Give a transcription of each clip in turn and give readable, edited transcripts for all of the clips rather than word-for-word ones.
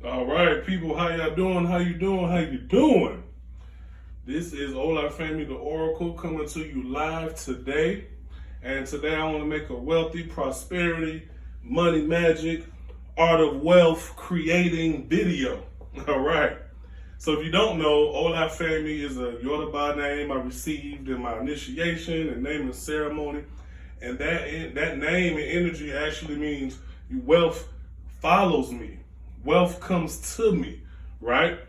All right, people, how y'all doing? How you doing? How you doing? This is Ola Family, the Oracle, coming to you live today. And today I want to make a wealthy, prosperity, money magic, art of wealth creating video. All right. So if you don't know, Ola Family is a Yoruba name I received in my initiation and naming ceremony. And that name and energy actually means wealth follows me. Wealth comes to me, right?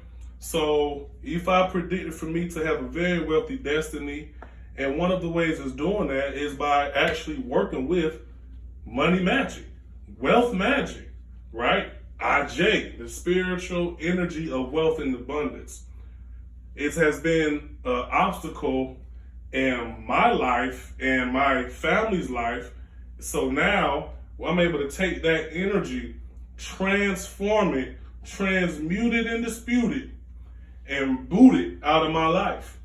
So if I predicted for me to have a very wealthy destiny, and one of the ways is doing that is by actually working with money magic, wealth magic, right? IJ, the spiritual energy of wealth and abundance. It has been an obstacle in my life and my family's life. So now I'm able to take that energy, transform it, transmute it and dispute it, and boot it out of my life.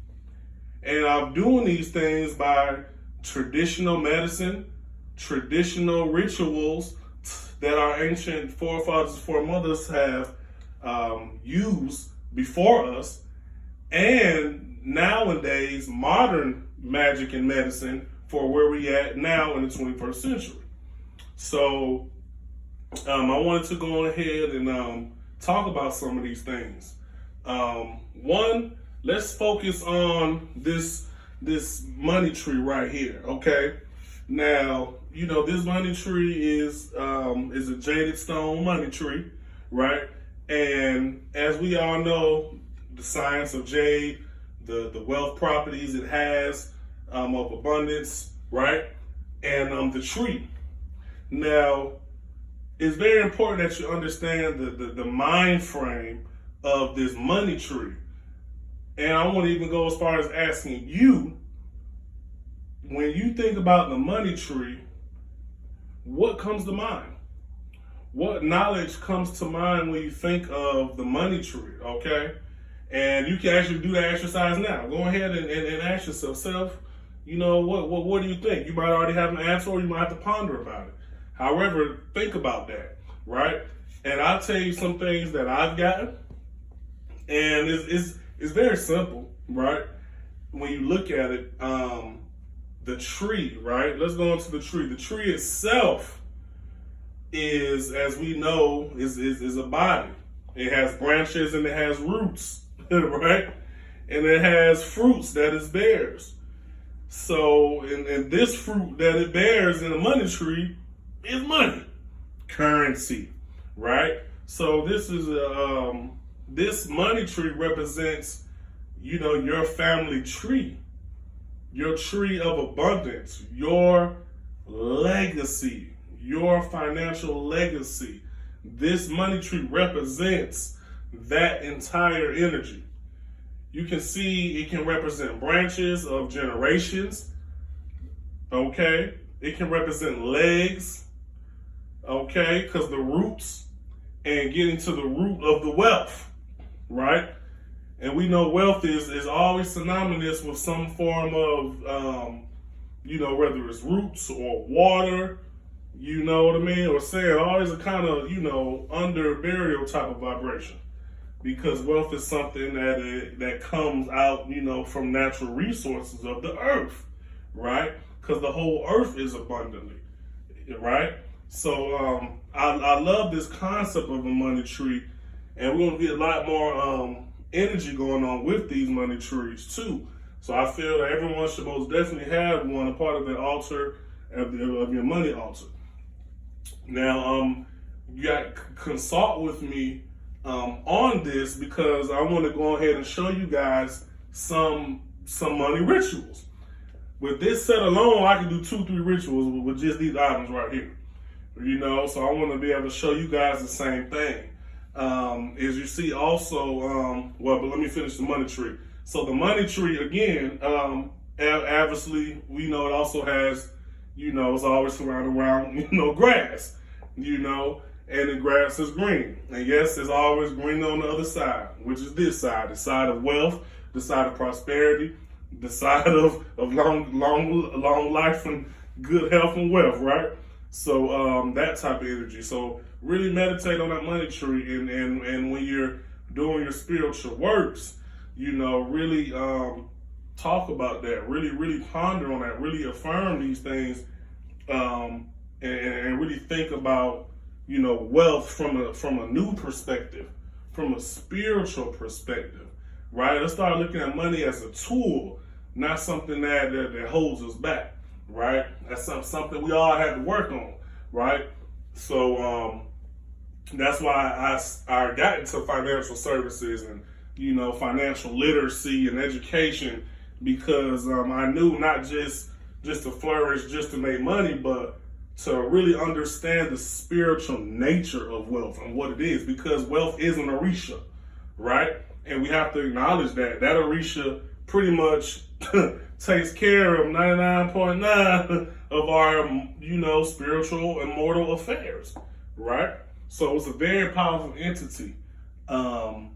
And I'm doing these things by traditional medicine, traditional rituals that our ancient forefathers, foremothers have used before us, and nowadays modern magic and medicine for where we at now in the 21st century. So I wanted to go ahead and talk about some of these things. One, let's focus on this money tree right here. Okay, now you know this money tree is a jaded stone money tree, right? And as we all know, the science of jade, the wealth properties it has of abundance, right? And the tree. Now, it's very important that you understand the mind frame of this money tree. And I want to even go as far as asking you, when you think about the money tree, what comes to mind? What knowledge comes to mind when you think of the money tree, okay? And you can actually do that exercise now. Go ahead and ask yourself, you know, what do you think? You might already have an answer or you might have to ponder about it. However, think about that, right? And I'll tell you some things that I've gotten, and it's very simple, right? When you look at it, the tree, right? Let's go into the tree. The tree itself is, as we know, is a body. It has branches and it has roots, right? And it has fruits that it bears. So, and this fruit that it bears in the money tree is money, currency, right? So this is this money tree represents, you know, your family tree, your tree of abundance, your legacy, your financial legacy. This money tree represents that entire energy. You can see it can represent branches of generations, okay? It can represent legs, okay, because the roots and getting to the root of the wealth, right? And we know wealth is always synonymous with some form of, you know, whether it's roots or water, you know what I mean, or sand, always a kind of, you know, under burial type of vibration. Because wealth is something that comes out, you know, from natural resources of the earth, right? Because the whole earth is abundantly, right? So I love this concept of a money tree, and we're gonna get a lot more energy going on with these money trees too. So I feel that everyone should most definitely have one, a part of the altar of your money altar. Now, you got to consult with me on this because I want to go ahead and show you guys some money rituals. With this set alone, I can do 2-3 rituals with just these items right here. You know, so I want to be able to show you guys the same thing. As you see also, well, but let me finish the money tree. So the money tree, again, obviously, we know it also has, you know, it's always surrounded around, you know, grass, you know, and the grass is green. And yes, there's always green on the other side, which is this side, the side of wealth, the side of prosperity, the side of long life and good health and wealth, right? So that type of energy. So really meditate on that money tree, and when you're doing your spiritual works, really talk about that, really ponder on that, really affirm these things, and really think about, wealth from a new perspective, from a spiritual perspective, right? Let's start looking at money as a tool, not something that holds us back, right? That's something we all have to work on, right? So that's why I got into financial services and financial literacy and education, because I knew not just to flourish, just to make money, but to really understand the spiritual nature of wealth and what it is, because wealth is an orisha, right? And we have to acknowledge that orisha pretty much takes care of 99.9 of our, spiritual and mortal affairs, right? So it's a very powerful entity, or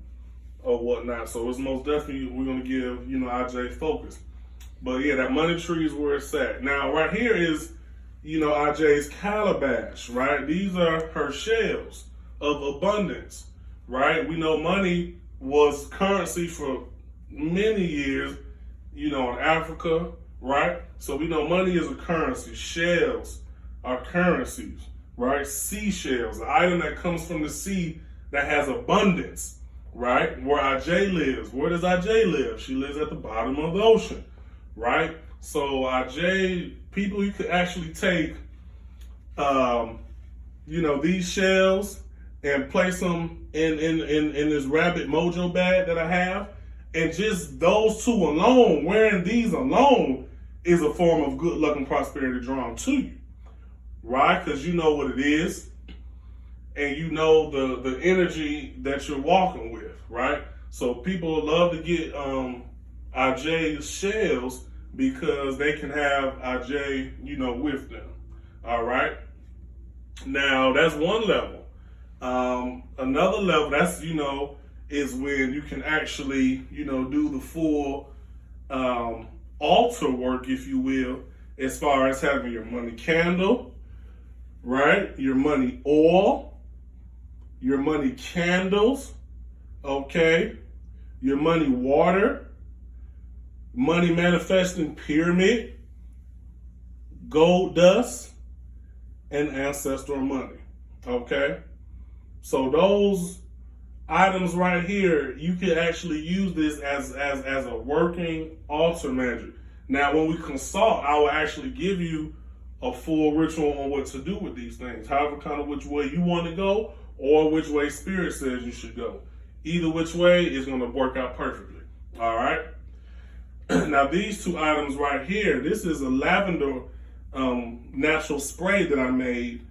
whatnot. So it's most definitely, we're going to give, IJ focus. But yeah, that money tree is where it's at. Now, right here is, IJ's calabash, right? These are her shells of abundance, right? We know money was currency for many years, in Africa, right? So we know money is a currency. Shells are currencies, right? Seashells, an item that comes from the sea that has abundance, right? Where IJ lives. Where does IJ live? She lives at the bottom of the ocean, right? So IJ, people, you could actually take, these shells and place them in this rabbit mojo bag that I have. And just those two alone, wearing these alone, is a form of good luck and prosperity drawn to you, right? Because you know what it is, and you know the energy that you're walking with, right? So people love to get IJ's shells because they can have IJ, with them. All right. Now that's one level. Another level, that's, is when you can actually, do the full altar work, if you will, as far as having your money candle, right? Your money oil, your money candles, okay? Your money water, money manifesting pyramid, gold dust, and ancestral money, okay? So those items right here, you can actually use this as a working altar magic. Now, when we consult, I will actually give you a full ritual on what to do with these things, however kind of which way you want to go or which way spirit says you should go. Either which way is going to work out perfectly, all right? Now, these two items right here, this is a lavender natural spray that I made.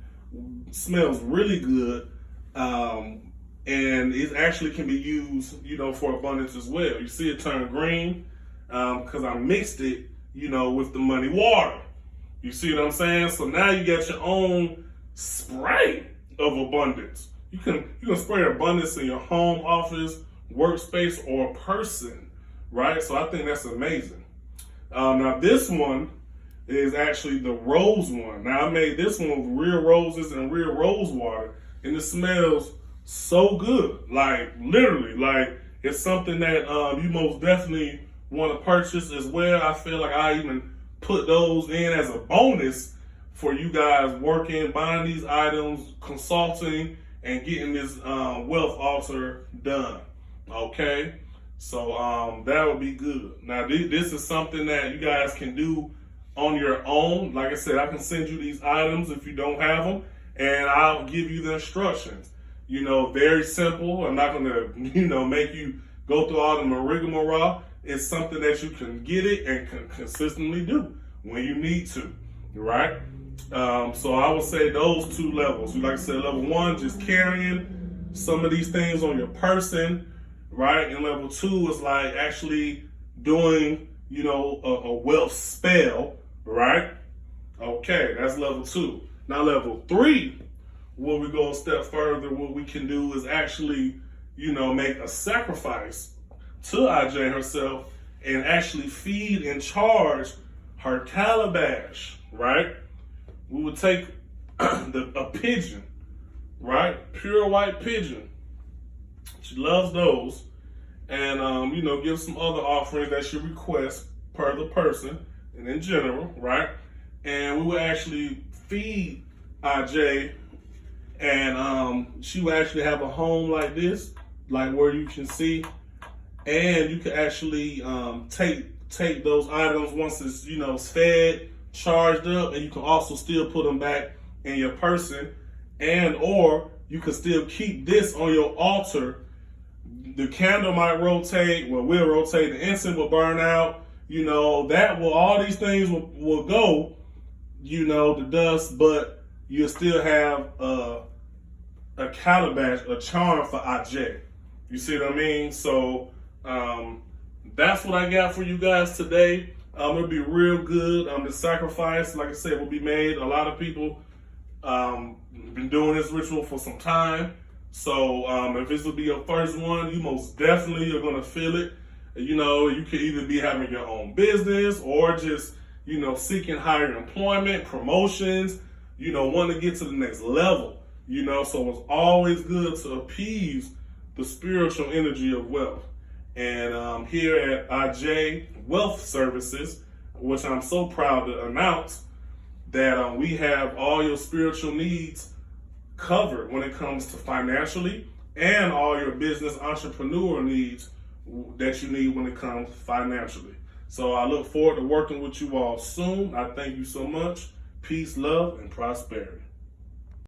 Smells really good. And it actually can be used, for abundance as well. You see it turn green because I mixed it, with the money water. You see what I'm saying? So now you got your own spray of abundance. You can spray abundance in your home, office, workspace, or person, right? So I think that's amazing. Now this one is actually the rose one. Now I made this one with real roses and real rose water, and it smells so good, like literally, like it's something that you most definitely want to purchase as well. I feel like I even put those in as a bonus for you guys working, buying these items, consulting, and getting this wealth altar done. Okay, so that would be good. Now this is something that you guys can do on your own. Like I said, I can send you these items if you don't have them, and I'll give you the instructions. Very simple. I'm not going to, make you go through all the rigmarole. It's something that you can get it and can consistently do when you need to, right? So I would say those two levels. Like I said, level one, just carrying some of these things on your person, right? And level two is like actually doing, a wealth spell, right? Okay, that's level two. Now level three, when we go a step further, what we can do is actually, make a sacrifice to IJ herself and actually feed and charge her calabash, right? We would take a pigeon, right? Pure white pigeon. She loves those. And, give some other offerings that she requests per the person and in general, right? And we will actually feed IJ, and she will actually have a home like this, like where you can see, and you can actually take those items once it's fed, charged up, and you can also still put them back in your person, and or you can still keep this on your altar. The candle might rotate, well, we'll rotate, the incense will burn out, all these things will go, the dust, but you'll still have a calabash, a charm for IJ. You see what I mean? So that's what I got for you guys today. It'll be real good. The sacrifice, like I said, will be made. A lot of people been doing this ritual for some time. So if this will be your first one, you most definitely are going to feel it. You could either be having your own business or just, seeking higher employment, promotions, wanting to get to the next level, so it's always good to appease the spiritual energy of wealth. And here at IJ Wealth Services, which I'm so proud to announce, that we have all your spiritual needs covered when it comes to financially, and all your business entrepreneur needs that you need when it comes financially. So I look forward to working with you all soon. I thank you so much. Peace, love, and prosperity.